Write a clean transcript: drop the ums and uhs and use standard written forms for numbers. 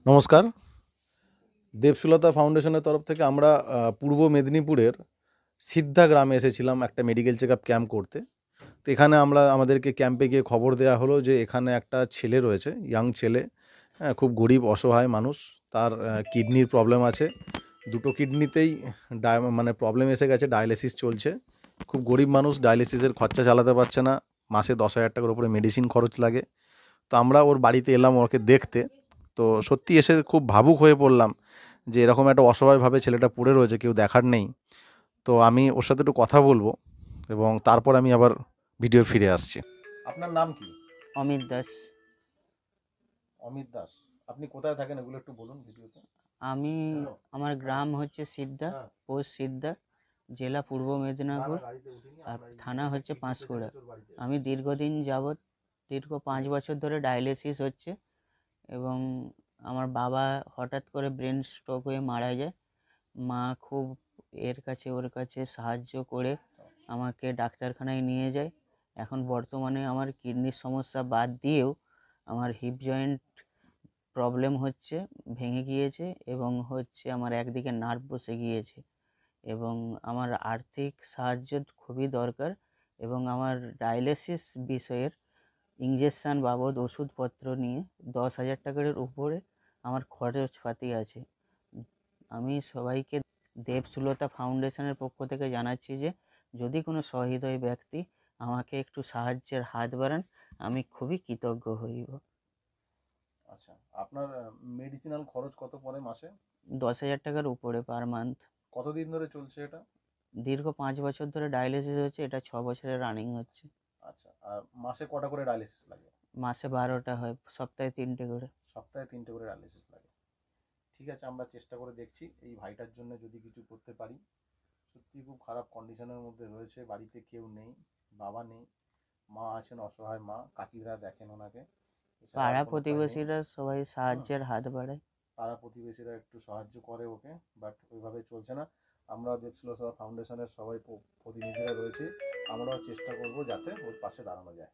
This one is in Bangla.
নমস্কার। দেবসুলতা ফাউন্ডেশনের তরফ থেকে আমরা পূর্ব মেদিনীপুরের সিদ্ধা গ্রামে এসেছিলাম একটা মেডিকেল চেকআপ ক্যাম্প করতে। তো এখানে আমাদেরকে ক্যাম্পে গিয়ে খবর দেওয়া হলো যে এখানে একটা ছেলে রয়েছে, ইয়াং ছেলে, হ্যাঁ, খুব গরিব অসহায় মানুষ। তার কিডনির প্রবলেম আছে। দুটো কিডনিতেই মানে প্রবলেম এসে গেছে, ডায়ালিসিস চলছে। খুব গরিব মানুষ, ডায়ালিসিসের খরচা চালাতে পারছে না। মাসে 10,000 টাকার উপরে মেডিসিন খরচ লাগে। তো আমরা ওর বাড়িতে এলাম ওকে দেখতে। তো সত্যি এসে খুব ভাবুক হয়ে পড়লাম যে এরকম একটা অসহায়ভাবে ছেলেটা পড়ে রয়েছে, কেউ দেখার নেই। তো আমি ওর সাথে একটু কথা বলবো এবং তারপর আমি আবার ভিডিও ফিরে আসছি। আপনার নাম কি? অমিত দাস। অমিত দাস। আপনি কোথায় থাকেন এগুলো একটু বলুন ভিডিওতে। আমি আমার গ্রাম হচ্ছে সিদ্ধা, পোস্ট সিদ্ধা, জেলা পূর্ব মেদিনীপুর, আর থানা হচ্ছে পাঁশকুড়া। আমি দীর্ঘ 5 বছর ধরে ডায়ালিসিস হচ্ছে এবং আমার বাবা হঠাৎ করে ব্রেন স্ট্রোক হয়ে মারা যায়। মা খুব এর কাছে ওর কাছে সাহায্য করে আমাকে ডাক্তারখানায় নিয়ে যায়। এখন বর্তমানে আমার কিডনির সমস্যা বাদ দিয়েও আমার হিপ জয়েন্ট প্রবলেম হচ্ছে, ভেঙে গিয়েছে এবং হচ্ছে আমার একদিকে নার্ভ বসে গিয়েছে এবং আমার আর্থিক সাহায্য খুবই দরকার এবং আমার ডায়ালিসিস বিষয়ের ইঞ্জেকশান বাবদ ওষুধপত্র নিয়ে 10,000 টাকার উপরে আমার খরচপাতি আছে। আমি সবাইকে দেবসুলতা ফাউন্ডেশনের পক্ষ থেকে জানাচ্ছি যে যদি কোনো সহৃদয় ব্যক্তি আমাকে একটু সাহায্যের হাত বাড়ান, আমি খুবই কৃতজ্ঞ হইব। আচ্ছা, আপনার মেডিসিনাল খরচ কত পড়ে মাসে? 10,000 টাকার উপরে পার মান্থ। কতদিন ধরে চলছে এটা? দীর্ঘ 5 বছর ধরে ডায়ালিসিস হচ্ছে, এটা 6 বছরের রানিং হচ্ছে। আচ্ছা, আর মাসে কটা করে ডায়ালিসিস লাগে? মাসে 12টা হয়, সপ্তাহে 3টে করে। সপ্তাহে 3টে করে ডায়ালিসিস লাগে। ঠিক আছে, আমরা চেষ্টা করে দেখছি এই ভাইটার জন্য যদি কিছু করতে পারি। সত্যি খুব খারাপ কন্ডিশনের মধ্যে রয়েছে, বাড়িতে কেউ নেই, বাবা নেই, মা আছেন অসহায় মা, কাকিরা দেখেন ওনাকে, এছাড়া আর পাড়া কোনো উপায় নেই। প্রতিবেশীরা সবাই হুম, সাহায্যের হাত বাড়ায়। পাড়া প্রতিবেশীরা একটু সাহায্য করে ওকে, বাট ওইভাবে চলছে না। আমরা দেবসুলতা ফাউন্ডেশনের সবাই প্রতিনিধিরা রয়েছি, আমরাও চেষ্টা করব যাতে ওর পাশে দাঁড়ানো যায়।